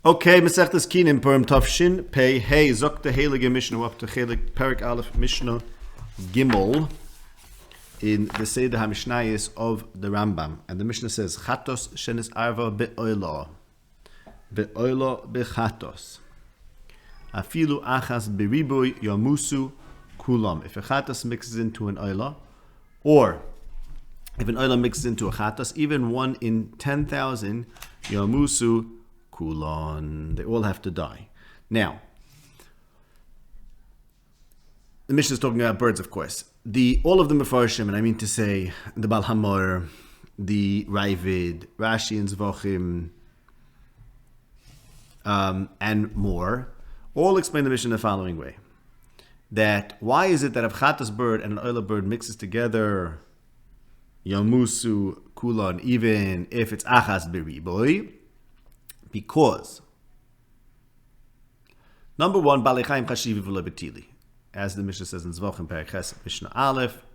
Okay, Mesechtes Kinem, Purim Tafshin, Pei, Hey, Zok the Heilige Mishnah, up to Heilig, Perik Aleph, Mishnah, Gimel, in the Seder HaMishnayis of the Rambam. And the Mishnah says, Chatos Shenet'arva be'olah. Be'olah be'chatos. Afilu achas beriboy yamusu kulam. If a chatos mixes into an oila, or if an oila mixes into a chatos, even 1 in 10,000, yamusu kulan. They all have to die. Now, the Mishnah is talking about birds, of course. All of the Mefarshim, and I mean to say the Bal Hamor, the Ravid, Rashi and Zvachim, and more, all explain the Mishnah in the following way. That why is it that if chatas bird and an oila bird mixes together, yamusu kulan, even if it's achas beriboy? Because, number one, balei chayim chashivi v'lo betili. As the Mishnah says in Zvachim Perek Ches, Mishnah Aleph,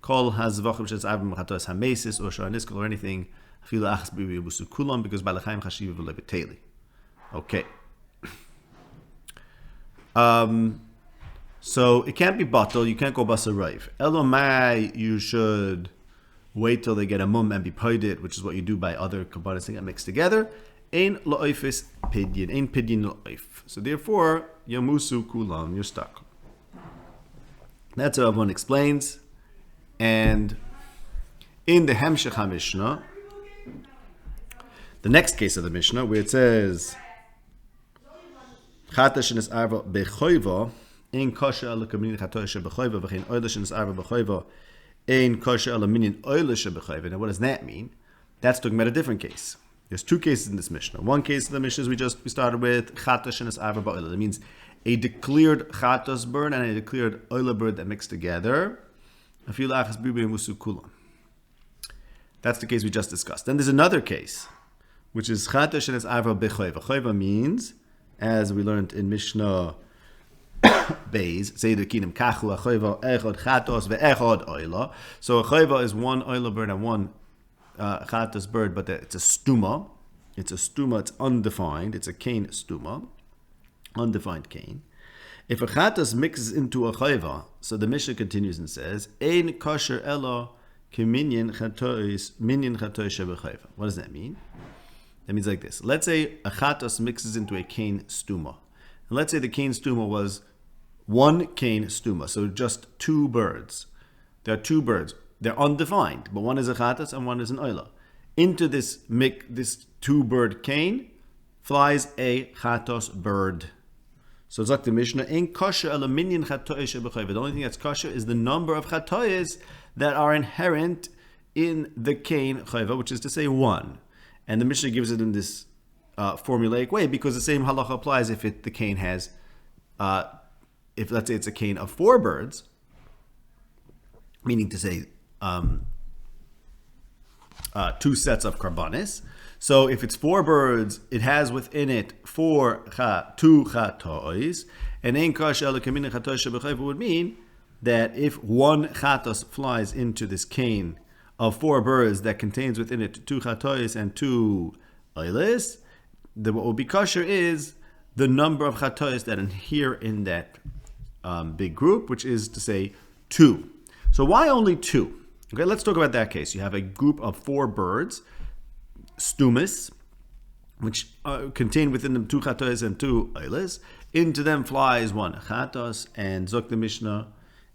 kol ha-zvachim shenet'arva b'chatos ha-mesis, or sha'aniskal, or anything, afilu achas beriboy yamusu kulan, because balei chayim chashivi v'lo betili. Okay. So it can't be batal, you can't go basarayv. Elomai, you should wait till they get a mum and be paidit, which is what you do by other components that get mixed together. Ein la'oifis pidyin, ein pidyin la'oif. So therefore, yamusu kulam, you're stuck. That's how one explains. And in the Hemshech HaMishnah, the next case of the Mishnah, where it says, Chata shenet'arva bechoiva, ein kosher ala kaminin chatoy shebechoiva, v'chein oila shenet'arva bechoiva, ein kosher ala minin oila shebechoiva. Now what does that mean? That's talking about a different case. There's two cases in this Mishnah. One case of the Mishnah is we started with Chata shenet'arva ba'oila. That means a declared chatas bird and a declared oila bird that mix together. Afilu achas beriboy yamusu kulan. That's the case we just discussed. Then there's another case, which is Chata shenet'arva bechoiva. Choiva means, as we learned in Mishnah Beis, say the kinem kachu achoiva echod chatos ve'echod oila. So a choiva is one oila bird and one chatos bird, but it's a stuma. It's a stuma. It's undefined. It's a kain stuma, undefined kain. If a chatos mixes into a choiva, so the Mishnah continues and says, ein kosher elo keminyan chatois minyan chatois shebechoiva. What does that mean? That means like this. Let's say a chatos mixes into a kain stuma. And let's say the kain stuma was one kain stuma, so just two birds. There are two birds. They're undefined, but one is a chatos and one is an oila. Into this two-bird kain flies a chatos bird. So it's like the Mishnah, in kosher alaminyan chatois shebechoiva. The only thing that's kosher is the number of chatois that are inherent in the kain choiva, which is to say one. And the Mishnah gives it in this formulaic way because the same halacha applies if the cane has, if let's say it's a cane of 4 birds, meaning to say 2 sets of karbanis. So if it's 4 birds, it has within it 2 chatois, and ein kosher elo kaminin chatois shebechoiva would mean that if one chatos flies into this cane of 4 birds that contains within it 2 chatois and 2 oilis, then what will be kosher is the number of chatois that adhere in that big group, which is to say 2. So why only 2? Okay, let's talk about that case. You have a group of 4 birds, stumis, which contain within them 2 chatois and 2 oilis. Into them flies 1 chatos, and zok the Mishnah,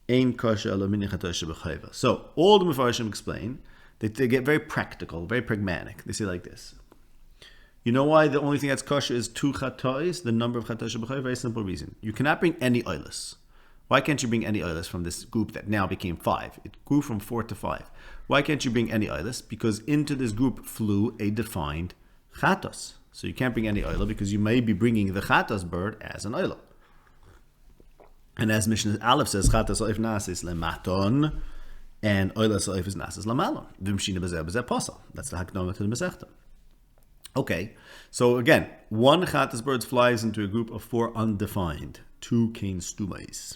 ein kosher elo minyan chatois shebechoiva. So all the Mefarshim explain that they get very practical, very pragmatic. They say like this. You know why the only thing that's kosher is 2 chatois, the number of chatois shebechoiva? Very simple reason. You cannot bring any oilis. Why can't you bring any oilis from this group that now became 5? It grew from 4 to 5. Why can't you bring any oilis? Because into this group flew a defined chatos. So you can't bring any oila because you may be bringing the chatos bird as an oila. And as Mishnah Aleph says, chatos oif nasis lematon, and oilas oif is nasis lamalon. V'mshina b'zeh b'zeh pasal. That's the hakdama to the Masechta. Okay, so again, 1 chatos bird flies into a group of 4 undefined, 2 kain stumais.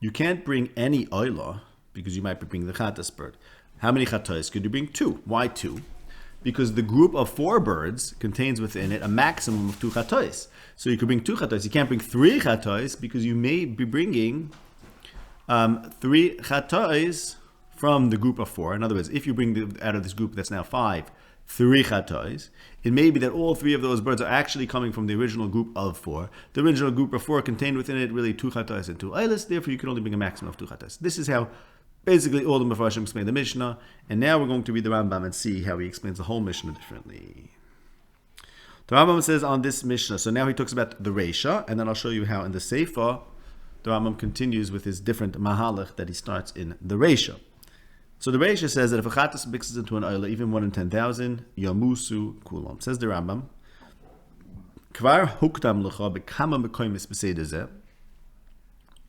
You can't bring any oila because you might be bringing the chatos bird. How many chatois could you bring? 2. Why 2? because the group of 4 birds contains within it a maximum of 2 chatois. So you could bring 2 chatois. You can't bring 3 chatois because you may be bringing 3 chatois from the group of 4. In other words, if you bring out of this group that's now 5, 3 chatois, it may be that all 3 of those birds are actually coming from the original group of 4. The original group of 4 contained within it really 2 chatois and 2 eilis, therefore you can only bring a maximum of 2 chatois. This is how basically all the Mefarshim explain the Mishnah, and now we're going to read the Rambam and see how he explains the whole Mishnah differently. The Rambam says on this Mishnah, so now he talks about the Reisha, and then I'll show you how in the Seifa, the Rambam continues with his different mahalach that he starts in the Reisha. So the Reisha says that if a chattas mixes into an oila, even 1 in 10,000, yamusu kulam. Says the Rambam, Kvar huktam lecha bekama mekoymis b'seder zeh.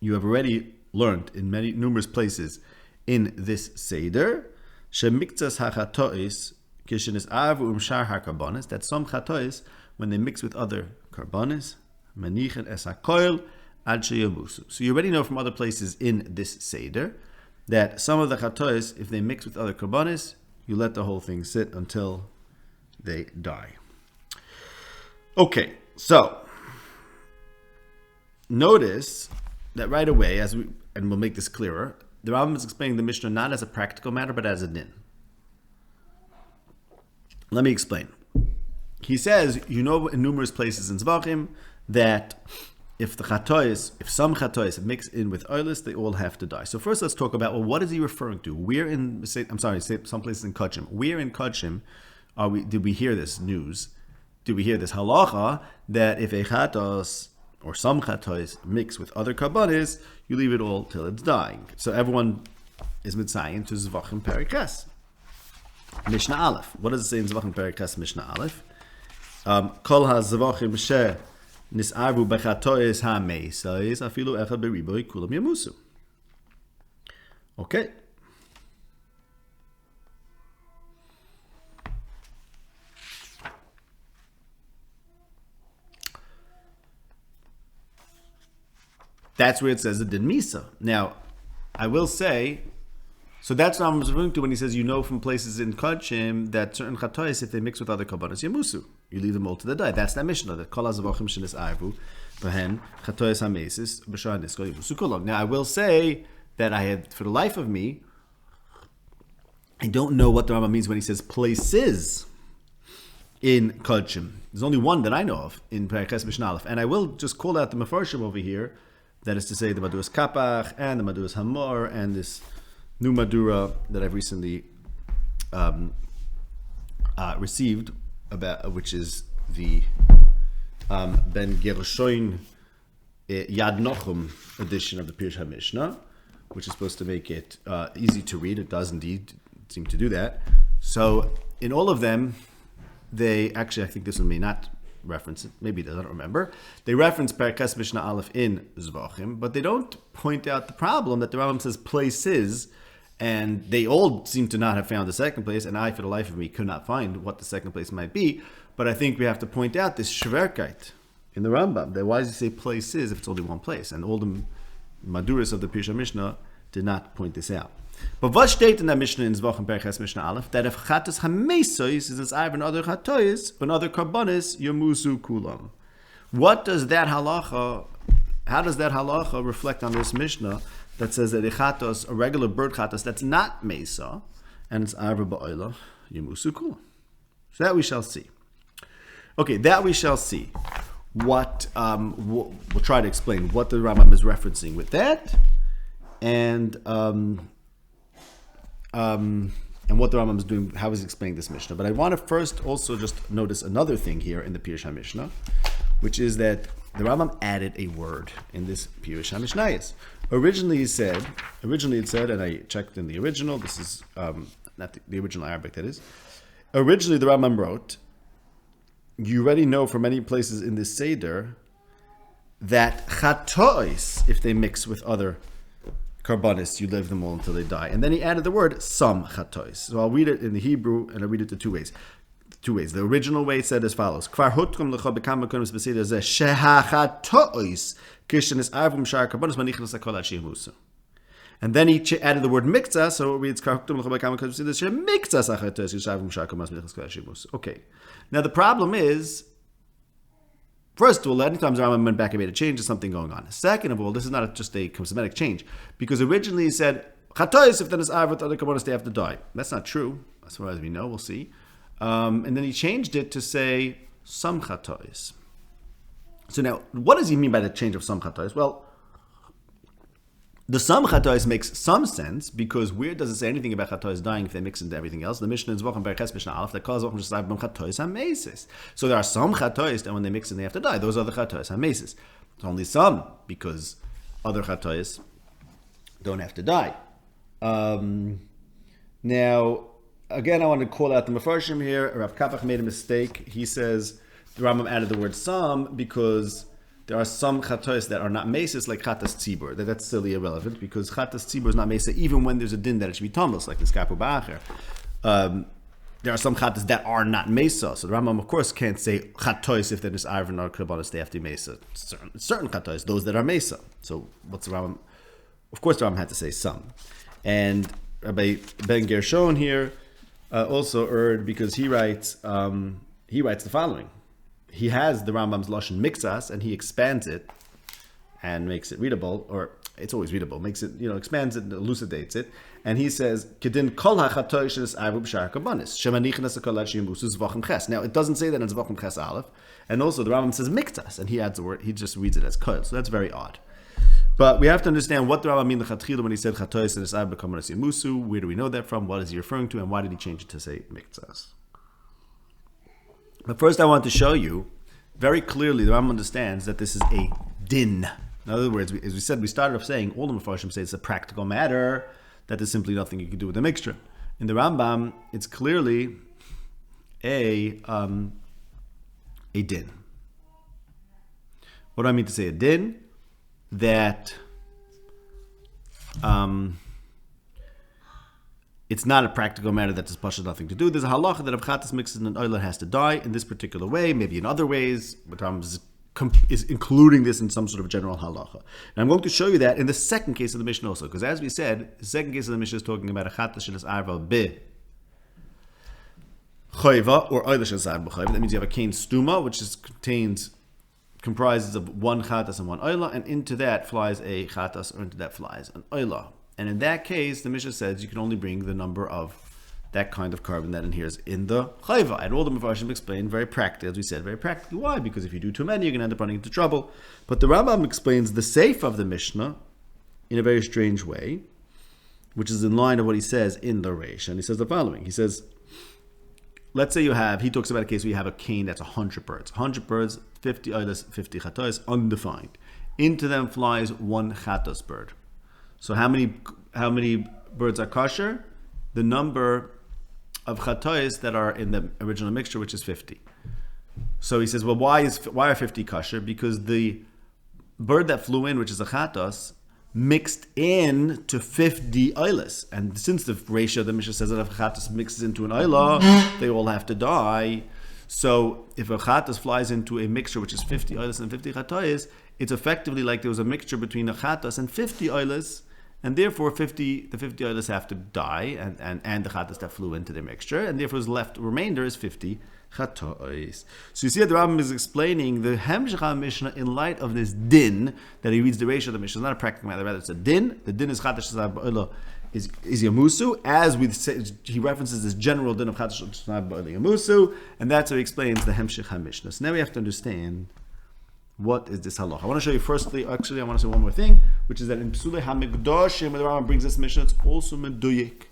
You have already learned in numerous places in this Seder, shemiktzas hachatois kishenis arvu umshar hakarbonis, that some chatois, when they mix with other karbonis, manichen es hakoil ad sheyamusu. So you already know from other places in this Seder that some of the chatois, if they mix with other karbonis, you let the whole thing sit until they die. Okay, so notice that right away, and we'll make this clearer, the Rambam is explaining the Mishnah not as a practical matter, but as a din. Let me explain. He says, you know, in numerous places in Zvachim, that if some chatois mix in with oilus, they all have to die. So first, let's talk about, well, what is he referring to? Some places in Kachim. Where in Kachim did we hear this news? Did we hear this halacha that if a chatos or some chatois mix with other karbonis, you leave it all till it's dying? So everyone is mitzayin to Zvachim Perikas. Mishnah Aleph. What does it say in Zvachim Perikas Mishnah Aleph? Kol ha-Zvachim she nis'arvu b'chatois ha-meisais afilu echad b'riboi kulam yamusu. Okay. That's where it says the din misa. Now, I will say, so that's what I'm referring to when he says, you know from places in Kachim that certain chatois, if they mix with other karbonos, yamusu. You leave them all to the die. That's that Mishnah, that kol ha-zavachim shenis arvu b'hen chatois ha-mesis b'shar nisko yamusu kulog. Now, I will say that for the life of me, I don't know what the Rambam means when he says places in Kachim. There's only one that I know of in Perikas Mishnah Aleph. And I will just call out the Mefarshim over here. That is to say, the Maduras Kapach and the Maduras Hamor and this new Madura that I've recently received, which is the Ben Gershon Yad Nochum edition of the Pirush HaMishnah, which is supposed to make it easy to read. It does indeed seem to do that. So in all of them, I think this one may not reference it, maybe it does, I don't remember. They reference Perikas Mishnah Aleph in Zvachim, but they don't point out the problem that the Rambam says places, and they all seem to not have found the second place, and I, for the life of me, could not find what the second place might be. But I think we have to point out this shverkeit in the Rambam, that why does he say places if it's only one place? And all the Maduras of the Pirush Mishnah did not point this out. But what steht in that Mishnah in Zvachim Perikas Mishnah Aleph, that if chatas hamesois is an other chatois, when other karbonis, yamusu kulam. What does that halacha, how does that halacha reflect on this Mishnah that says that a chatos, a regular bird chatos, that's not mesa, and it's arva ba'oila, yamusu kulam? So that we shall see. Okay, that we shall see. What, we'll try to explain what the Rambam is referencing with that, and what the Rambam is doing, how he's explaining this Mishnah. But I want to first also just notice another thing here in the Pirush HaMishnah, which is that the Rambam added a word in this Pirush HaMishnayos. Originally it said, and I checked in the original, this is not the original Arabic, that is. Originally the Rambam wrote, you already know from many places in this Seder that chatois, if they mix with other karbonis, you leave them all until they die. And then he added the word some chatois. So I'll read it in the Hebrew, and I'll read it the two ways. The original way said as follows: Kvar hutkum lecha bekam mekonos b'seder zeh shehachatois kishenis arvum shar karbonis manichnas hakol ad sheyamusu. And then he added the word mikza, so it reads mikza. Okay. Now the problem is, first of all, anytime the Rambam went back and made a change, there's something going on. Second of all, this is not just a cosmetic change, because originally he said chatois, if then it's arvat, other kabbanis they have to die. That's not true, as far as we know. We'll see. And then he changed it to say some chatois. So now, what does he mean by the change of some chatois? Well, the some chatois makes some sense, because where does it say anything about chatois dying if they mix into everything else? The Mishnah is Zvochem Berches Mishnah Aleph that calls Zvochem Shesayv B'm Chatois HaMesis. So there are some chatois that when they mix in they have to die. Those are the chatois HaMesis. It's only some, because other chatois don't have to die. Now, again, I want to call out the Mefarshim here. Rav Kapach made a mistake. He says the Rambam added the word some because there are some chatois that are not mesis, like chatas tzibur. That's silly irrelevant, because chatas tzibur is not mesa even when there's a din that it should be tumbles, like the skapu ba'acher. There are some chatas that are not mesa. So the Rambam, of course, can't say chatois if they're just arvin or kabbanis, they have to be mesa. Certain chatois, those that are mesa. So what's the Rambam? Of course, the Rambam had to say some. And Rabbi Ben Gershon here also erred, because he writes the following. He has the Rambam's Lashon Mixas, and he expands it and makes it readable, or it's always readable, makes it, expands it and elucidates it. And he says, Kedin kol hachatoy shenis arvu b'shar kabbanis, shemanichnas hakol shimusu zvochem ches. Now, it doesn't say that in zvochem ches aleph, and also the Rambam says Mixas, and he adds the word, he just reads it as kol, so that's very odd. But we have to understand what the Rambam mean the chatchila when he said chatoy shenis arvu b'kabbanis yimusu. Where do we know that from? What is he referring to, and why did he change it to say Mixas? But first I want to show you, very clearly the Rambam understands that this is a din. In other words, as we said, we started off saying, all the Mefarshim say it's a practical matter, that there's simply nothing you can do with the mixture. In the Rambam, it's clearly a din. What do I mean to say a din? That it's not a practical matter that this pasha has nothing to do. There's a halacha that if chatas mixes in an oila has to die in this particular way, maybe in other ways, but is including this in some sort of general halacha. And I'm going to show you that in the second case of the Mishnah also, because as we said, the second case of the Mishnah is talking about a chatas shenis arva be choiva, or oila shenis arva choiva. That means you have a kain stuma, which comprises of one chatas and one oila, and into that flies a chatas, or into that flies an oila. And in that case, the Mishnah says you can only bring the number of that kind of carbon that adheres in the chayva. And all the Mefarshim explain very practically, as we said, very practically. Why? Because if you do too many, you're going to end up running into trouble. But the Rambam explains the seif of the Mishnah in a very strange way, which is in line of what he says in the Reish. And he says the following. He says, let's say he talks about a case where you have a cane that's 100 birds. 100 birds, 50 oilas, 50 chatos, undefined. Into them flies one chatos bird. So how many birds are kosher? The number of chatois that are in the original mixture, which is 50. So he says, well, why are 50 kosher? Because the bird that flew in, which is a chatos, mixed in to 50 oilas. And since the ratio of the Mishnah says that if a chatos mixes into an oila, they all have to die. So if a chatos flies into a mixture which is 50 oilas and 50 chatois, it's effectively like there was a mixture between a chatos and 50 oilas, and therefore the 50 oilas have to die, and the chatas that flew into the mixture, and therefore the remainder is 50 chatois. So you see that the Rambam is explaining the Hemshech Mishnah in light of this din, that he reads the ratio of the Mishnah. It's not a practical matter, rather it's a din. The din is chatas ba'olah is yamusu, as we say, he references this general din of chatas ba'olah yamusu, and that's how he explains the Hemshech Mishnah. So now we have to understand, what is this halacha? I want to show you firstly, I want to say one more thing, which is that in Psulei HaMikdashim, when the Rambam brings this Mishnah, it's also meduyik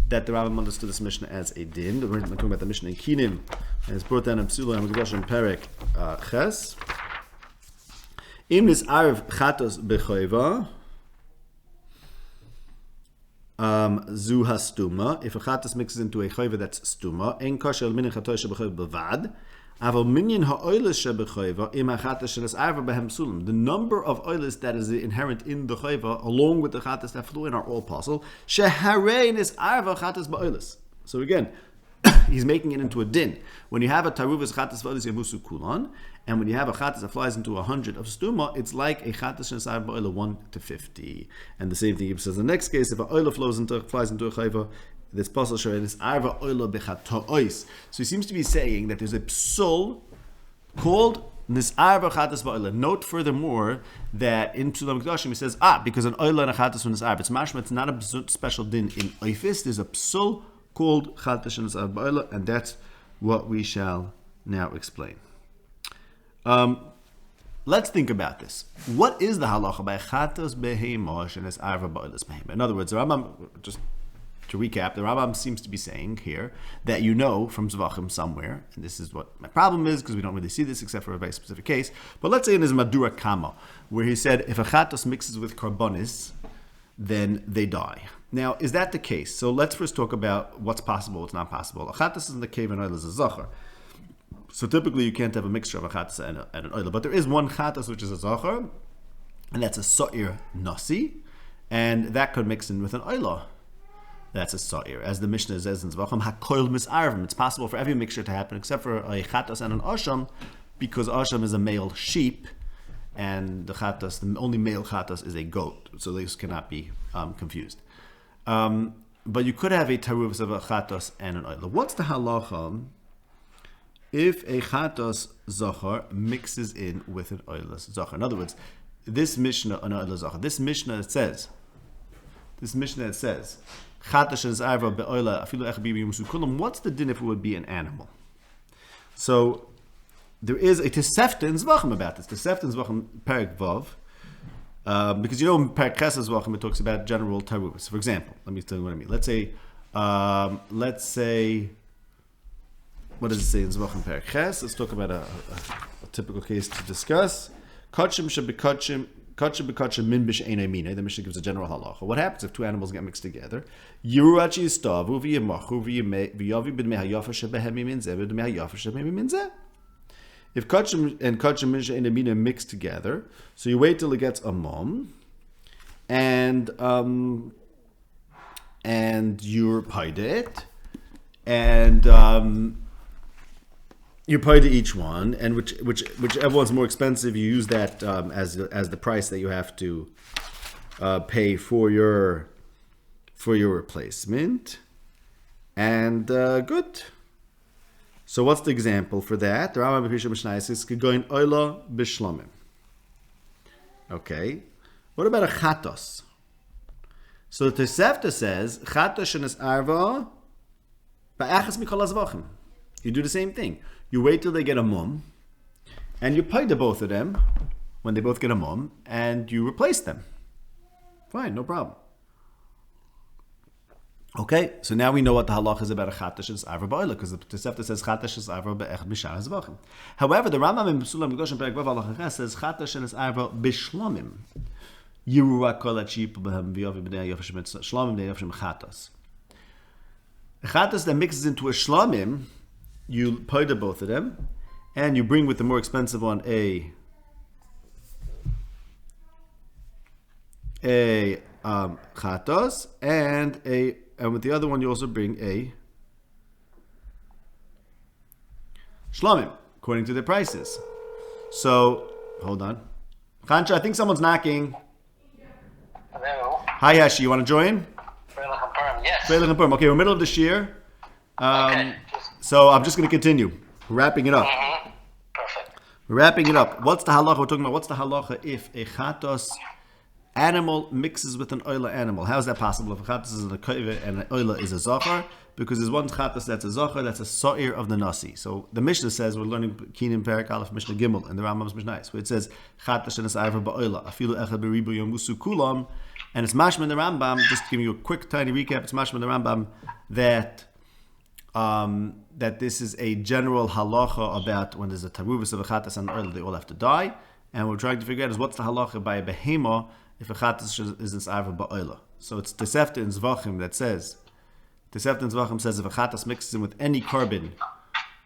that the Rambam understood this Mishnah as a din. We're talking about the Mishnah in Kinem, and it's brought down in Psulei HaMikdashim Perek Ches. Im nis arv chatos bechoiva zu hastuma. If a chatos mixes into a choiva that's stuma, ein kosher al minin chatoy shebechoiva bevad. The number of oilis that is inherent in the chayva, along with the chatas that flew in, are all possible. So again, he's making it into a din. When you have a taruvas chatas v'olis yavusu kulon, and when you have a chatas that flies into 100 of stuma, it's like a chatas shenasar ba'oila 1 to 50. And the same thing he says in the next case, if a oila flies into a chayva, this pasal shor is arva oila bechatois. So he seems to be saying that there's a psul called nisarva chatas ba'oila. Note furthermore that in Psulam Kedashim he says, because an oila and a chatas from nisarva, it's mashma, it's not a special din in oifis, there's a psul called chatas shenasar ba'oila, and that's what we shall now explain. Let's think about this. What is the halacha by chatas behema shenasarva ba'oilas behema? In other words, the Rambam, just to recap, the Rambam seems to be saying here that you know from Zvachim somewhere, and this is what my problem is because we don't really see this except for a very specific case. But let's say in his Madura Kama, where he said if a chatos mixes with karbonis, then they die. Now, is that the case? So let's first talk about what's possible, what's not possible. A chatos is in the cave and oil is a zachar. So typically you can't have a mixture of a chatos and an oil. But there is one chatos which is a zachar, and that's a sa'ir nasi, and that could mix in with an oil. That's a sa'ir. As the Mishnah says in Zvachim, hakoil misarvim. It's possible for every mixture to happen except for a chatos and an asham, because asham is a male sheep, and the chatos, the only male chatos, is a goat. So these cannot be confused. But you could have a taruvas of a chatos and an oil. What's the halacha if a chatos zachar mixes in with an oilus zachar? In other words, this Mishnah, an oilus zachar, this Mishnah it says, what's the din if it would be an animal? So there is a Tosefta in Zvachim about this. Tosefta in Zvachim Perek Vav, because you know in Perek Ches Zvachim it talks about general taruvas. For example, let me tell you what I mean. Let's say, what does it say in Zvachim Perek Ches? Let's talk about a typical case to discuss. Kachim shebekachim. The Mishnah gives a general halacha. What happens if two animals get mixed together? If kachim and kachim mix together, so you wait till it gets a mum, and you're paid it, and you pay to each one, and whichever one's more expensive, you use that as the price that you have to pay for your replacement. And good. So what's the example for that? The Rambam b'Pisha Mishnayos is going oila b'shlamim. Okay. What about a chatos? So the Tosefta says chatos shenasarva ba'achas mikol hazvachim. You do the same thing. You wait till they get a mum, and you pay to both of them when they both get a mum, and you replace them. Fine, no problem. Okay, so now we know what the halach is about a chatash and s'arva ba'oila, because the Tosefta says chatash and s'arva be'echad b'shar hazvachim. However, the Rambam in Psulam Kedashim Perek Vav halacha ches says chatash and s'arva b'shlamim. Yiru kol ha'chip b'hem v'yavi b'nei ha'yafashim shlamim b'nei ha'yafashim chatas. A chatas that mixes into a shlamim, you pay to both of them, and you bring with the more expensive one a chatos, and with the other one you also bring a shlamim according to their prices. So hold on, Chancha, I think someone's knocking. Hello. Hi Yashi, you want to join? Yes. Okay, we're middle of the shir. Okay. So I'm just going to continue. We're wrapping it up. Mm-hmm. Perfect. We're wrapping it up. What's the halacha? We're talking about what's the halacha if a chatos animal mixes with an oila animal. How is that possible? If a chatos is a koive and an oila is a zachar, because there's one chatos that's a zachar, that's a sa'ir of the nasi. So the Mishnah says, we're learning Kinem Perek Aleph Mishnah Gimel and the Rambam's Mishnayos, where it says chatos and s'arva ba'oila afilu echad beribu yomusu kulam, and it's mashma in the Rambam. Just to give you a quick tiny recap, it's mashma in the Rambam that this is a general halacha about when there's a taruvus of a chatas and oil, they all have to die. And what we're trying to figure out is what's the halacha by a behema if a chatas is in s'arva ba'oila. So it's Tosefta in Zvachim that says, if a chatas mixes in with any carbon,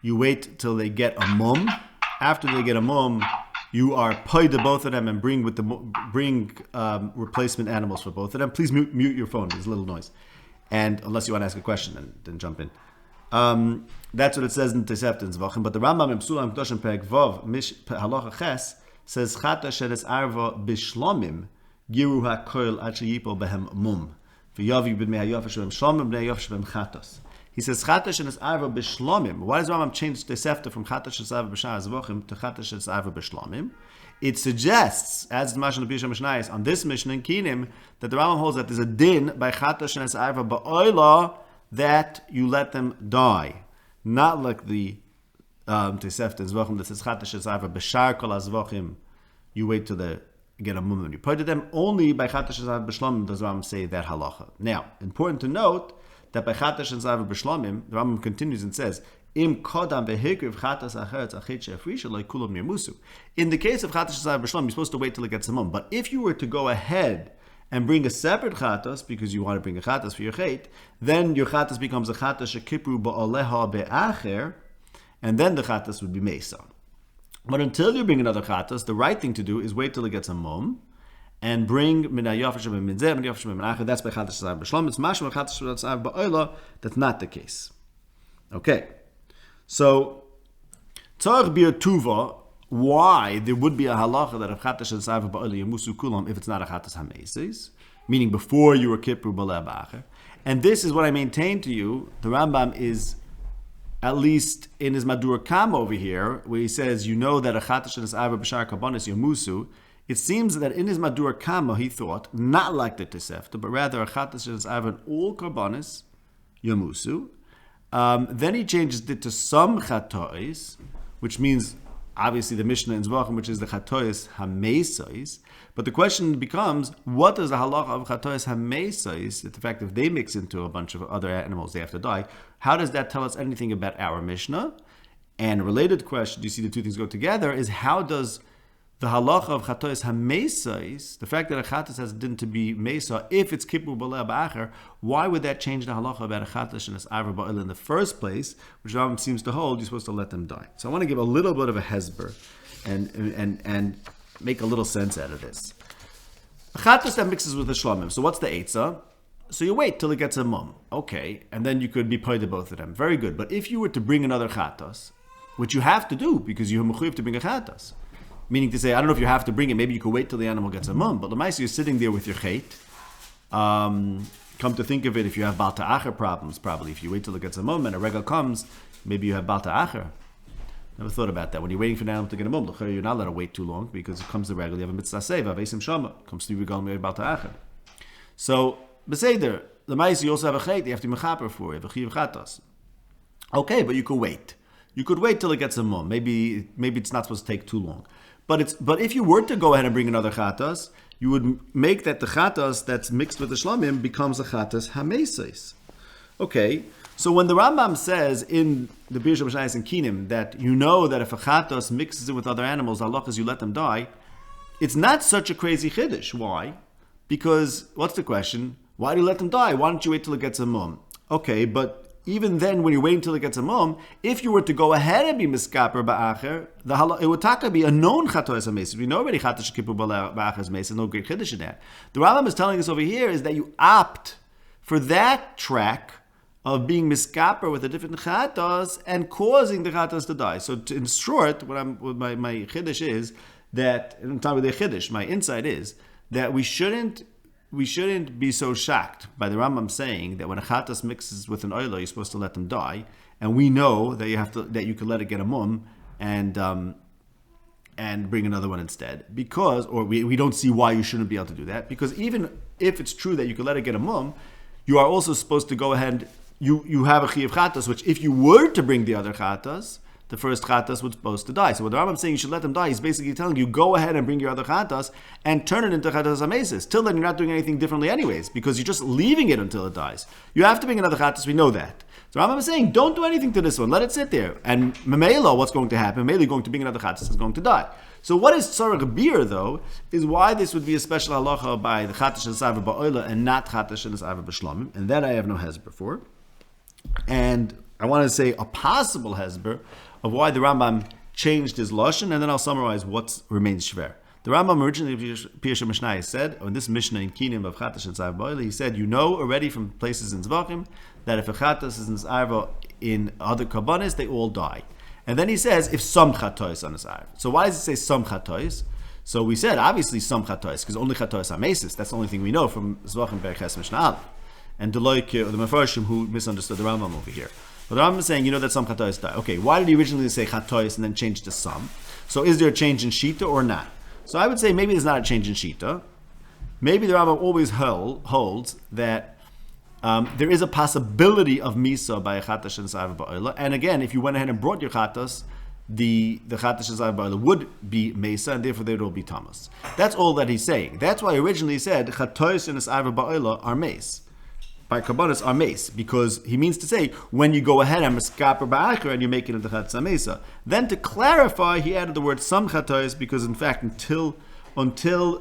you wait till they get a mum. After they get a mum, you are paid to both of them and bring replacement animals for both of them. Please mute your phone. There's a little noise. And unless you want to ask a question, then jump in. That's what it says in Tosefta in Zvachim. But the Rambam in Psulam Kedoshim Perek Vav Halacha Ches says Chata shenesarva bishlomim giru hakoil ad sheyipo behem mum v'yavi b'nei hayofa shebem shlomim b'nei hayofa shebem chatos. He says Chata shenesarva bishlomim. Why does Rambam change Tosefta from Chata shenesarva b'shar Zvachim to Chata shenesarva bishlomim? It suggests, as the Mashal Pisha Mishnayis on this Mishnah in Kinim, that the Rambam holds that there's a din by Chata shenesarva ba'oila that you let them die. Not like the Tosefta in Zvachim that says Chata shenesarva b'shar kol hazvachim. You wait till they get a mum and you put them. Only by Chata shenesarva b'shlomim does Rambam say that halacha. Now, important to note that by Chata shenesarva b'shlomim, the Rambam continues and says, Im kodam behikriv chatas acheretz achet she'afrisha like kulam mirmusu. In the case of Chata shenesarva b'shlomim, you're supposed to wait till it gets a mum. But if you were to go ahead and bring a separate chatas because you want to bring a chatas for your chet, then your chatas becomes a chatas shekipru ba'aleha be'acher, and then the chatas would be mesa. But until you bring another chatas, the right thing to do is wait till it gets a mum and bring minayafa shebem minzeh, minayafa shebem acher. That's by Chata shenesarva b'shlomim. It's mashma Chata shenesarva ba'oila. That's not the case. Okay, so tzarich bir tuva. Why there would be a halacha that if Chata shenesarva ba'oila yamusu kulam if it's not a chatas hameses, meaning before you were kipru b'aleh b'acher. And this is what I maintain to you. The Rambam is, at least in his Madur Kam over here, where he says, you know that a Chata shenesarva b'shar karbonis yamusu, it seems that in his Madur Kam he thought, not like the Tosefta, but rather a Chata shenesarva in all karbonis yamusu. Then he changes it to some chatois, which means obviously the Mishnah in Zvachim, which is the chatois hamesais. But the question becomes, what does the halacha of chatois hamesais, the fact that if they mix into a bunch of other animals, they have to die, how does that tell us anything about our Mishnah? And a related question, do you see the two things go together, is how does the halacha of chatois hamesais, the fact that a chatas has din to be mesa, if it's kipur b'aleh b'acher, why would that change the halacha about a chatas shenesarva ba'oila in the first place, which Rambam seems to hold you're supposed to let them die? So I want to give a little bit of a hesber and make a little sense out of this. A chatas that mixes with the shlomim. So what's the eitzah? So you wait till it gets a mum. Okay, and then you could be paid to both of them. Very good. But if you were to bring another chatas, which you have to do because you have mechuyev to bring a chatas, meaning to say, I don't know if you have to bring it, maybe you could wait till the animal gets a mum, but l'maisa you're sitting there with your chet. Come to think of it, if you have Baal Ta'acher problems, probably if you wait till it gets a mum and a regal comes, maybe you have Baal Ta'acher. Never thought about that. When you're waiting for an animal to get a mum, you're not allowed to wait too long because it comes to regal, you have a mitzvah seva, vesim shama, comes to regal maybe Baal Ta'acher. So, beseder, l'maisa you also have a chet, you have to mechaper for it, v'chiv chatas. Okay, but you could wait. You could wait till it gets a mum. Maybe it's not supposed to take too long. But if you were to go ahead and bring another chatas, you would make that the chatas that's mixed with the shlomim becomes a chatas hameses. Okay, so when the Rambam says in the Pirush Mishnayos and Kinim that you know that if a chatas mixes it with other animals, halach is you let them die, it's not such a crazy chiddush. Why? Because what's the question? Why do you let them die? Why don't you wait till it gets a mum? Okay, but even then, when you wait until it gets a mum, if you were to go ahead and be miskaper ba'acher, it would taka be a known chatoes hameses. We know already chatoes shekipur ba'acher is meses. No great chiddush in that. The Rambam is telling us over here is that you opt for that track of being miskaper with a different chatos and causing the chatos to die. So, in short, what my chiddush is that in time with the chiddush, my insight is that we shouldn't be so shocked by the Rambam saying that when a chatas mixes with an oila, you're supposed to let them die, and we know that you can let it get a mum and bring another one instead. We don't see why you shouldn't be able to do that, because even if it's true that you can let it get a mum, you are also supposed to go ahead. You have a chiyuv chatas, which if you were to bring the other chatas, the first chatas was supposed to die. So what the Rambam is saying you should let them die, he's basically telling you, go ahead and bring your other chatas and turn it into chatas hameses. Till then, you're not doing anything differently anyways, because you're just leaving it until it dies. You have to bring another chatas, we know that. So Rambam is saying, don't do anything to this one, let it sit there. And Mamela, what's going to happen? Mamela going to bring another chatas is going to die. So what is tzarich bir though, is why this would be a special halacha by the chatas shenesarva ba'oila and not chatas shenesarva b'shlomim, and that I have no hezber for. And I want to say a possible hezber of why the Rambam changed his lashon, and then I'll summarize what remains shver. The Rambam originally, Pirush Mishnayos said, in this Mishnah in Kinim of Chata shenesarva ba'oila, he said, you know already from places in Zvachim that if a Chata is nesarva in other karbanis, they all die. And then he says, if some chatois on his Arv. So why does it say some chatois? So we said, obviously, some chatois, because only chatois amesis. That's the only thing we know from Zvachim Berches Mishnah Aleph. And the Mefarshim who misunderstood the Rambam over here. But the Rambam is saying, that some chatois die. Okay, why did he originally say chatois and then change to some? So is there a change in Shita or not? So I would say maybe there's not a change in Shita. Maybe the Rambam always holds that there is a possibility of Misa by a Chatas and Sa'ava Ba'olah. And again, if you went ahead and brought your Chatas, the Chatas and Sa'ava Ba'olah would be Mesa, and therefore there will be Tamas. That's all that he's saying. That's why originally he said Chatos and Sa'ava Ba'olah are Mace. By Karbanis are Mace, because he means to say, when you go ahead and Meskaper Ba'acher and you make it into Chatas Mesa. Then to clarify, he added the word some Chatos, because in fact, until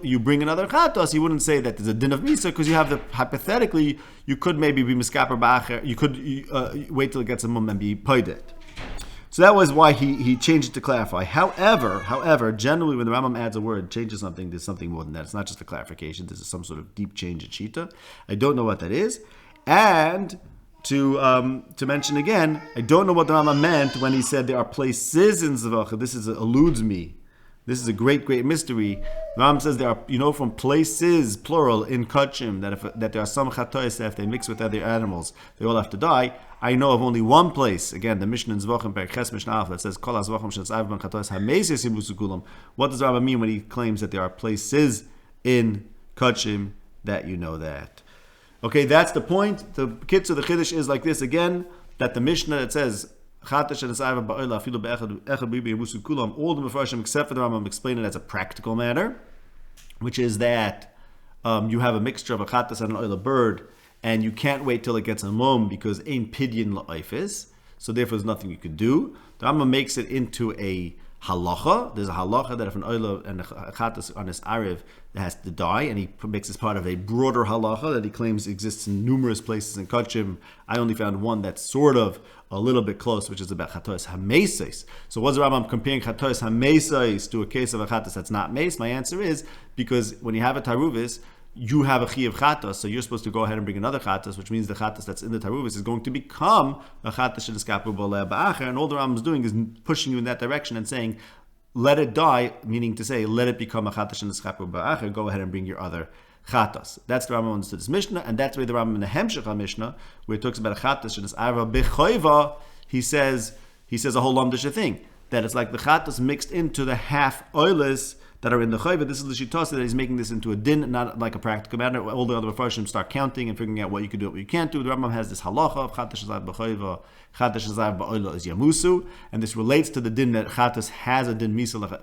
you bring another chatos, you wouldn't say that there's a din of misa, because you have hypothetically, you could maybe be miskaper ba'acher, you could wait till it gets a mum and be poidet. So that was why he changed it to clarify. However, generally when the Rambam adds a word, changes something, there's something more than that. It's not just a clarification, this is some sort of deep change in Shita. I don't know what that is. And to mention again, I don't know what the Rambam meant when he said there are places in Zavacha. This eludes me. This is a great, great mystery. Ram says there are, from places, plural, in Kachim, that there are some chatois that if they mix with other animals, they all have to die. I know of only one place, again, the Mishnah in Zvachim, Perches Mishnah Aleph, that says, Kol HaZvachim Shenat'arva Ben Chatois HaMesis Yimusu Kulam. What does Rambam mean when he claims that there are places in Kachim that you know that? Okay, that's the point. The Kitzur, the Chiddush is like this again, that the Mishnah, it says, all the Mefarshim except for the Rambam explain it as a practical matter, which is that you have a mixture of a chatas and an oil bird, and you can't wait till it gets a mum because ein pidyon la'ifis, so therefore there's nothing you could do. The Rambam makes it into a halacha. There's a halacha that if an oil and a chatas on his ariv has to die, and he makes this part of a broader halacha that he claims exists in numerous places in Kachim. I only found one that's sort of a little bit close, which is about chatos hameses. So what's the Rambam comparing chatos hameses to a case of a chatos that's not mace? My answer is because when you have a taruvis, you have a chi of chatos, so you're supposed to go ahead and bring another chatos, which means the chatos that's in the taruvis is going to become a chatos sheneskaper b'oleh ba'acher, and all the Rambam is doing is pushing you in that direction and saying, let it die, meaning to say, let it become a chatos sheneskaper ba'acher, go ahead and bring your other chatas. That's the Rambam understood this Mishnah, and that's where the Rambam in the Hemshech Mishnah, where it talks about a chatas shenetzarva b'choiva, he says a whole lumdisha thing, that it's like the chatas mixed into the half oilers that are in the choiva. This is the shitasa that he's making this into a din, not like a practical matter. All the other Mefarshim start counting and figuring out what you can do, what you can't do. The Rambam has this halacha of chatas shenetzarva b'choiva, chatas shenetzarva ba'oila is yamusu, and this relates to the din that chatas has a din misa.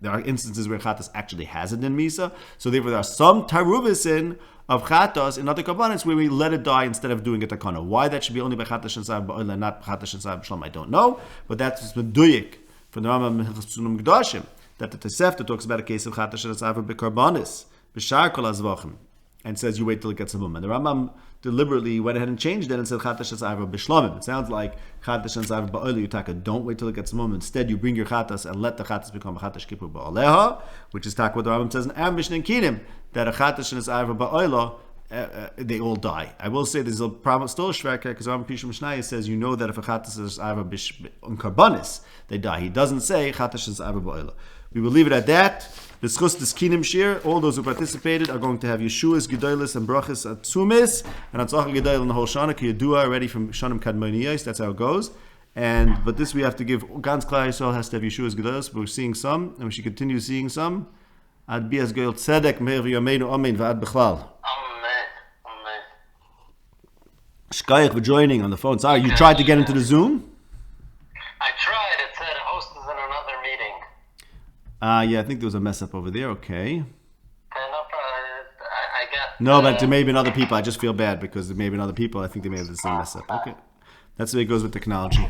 There are instances where chatas actually has a din misa, so therefore there are some taruvisin of chatas in other kabbanis where we let it die instead of doing a takana. Why that should be only by chatas shenetzarva ba'oila and not chatas shenetzarva b'shalom, I don't know, but that's meduyik from the Rambam Chasunim Gedashim, that the Tosefta talks about a case of chatas shenetzarva b'karbanis b'shar kol hazvachim, and says you wait till it gets a mum. And the Rambam deliberately went ahead and changed it and said chatas shenetzarva b'shlomim. It sounds like chatas shenetzarva ba'oila yutaka, don't wait till it gets a mum. Instead, you bring your chatas and let the chatas become a chatas kippur ba'aleha, which is what the Rambam says in our Mishnah in Kinem, that a chatas shenetzarva ba'oila, they all die. I will say there's a problem, still a shverker, because Rambam Pishum Mishnah says you know that if a chatas is arva on karbanis, they die. He doesn't say chatas shenetzarva ba'oila. We will leave it at that. B'schus this Kinim Shir, all those who participated are going to have Yeshua's Gedolos and Brachas at Tzumis, and Atzachah Gedol in the whole Shana, Ki Yadua already from Shanim Kadmoniyos, that's how it goes. But this we have to give, Gans Klal Yisrael has to have Yeshua's Gedolos, we're seeing some, and we should continue seeing some. Ad Bias Goyel Tzedek, Meir V'Yameinu Amen, V'ad B'chlal. Amen. Shkayach for joining on the phone. Sorry, you tried to get into the Zoom? I tried. It said host is in another meeting. Yeah, I think there was a mess up over there. Okay. I got. No, but there may have been other people. I just feel bad because there may have been other people. I think they may have the same mess up. Okay. That's the way it goes with technology.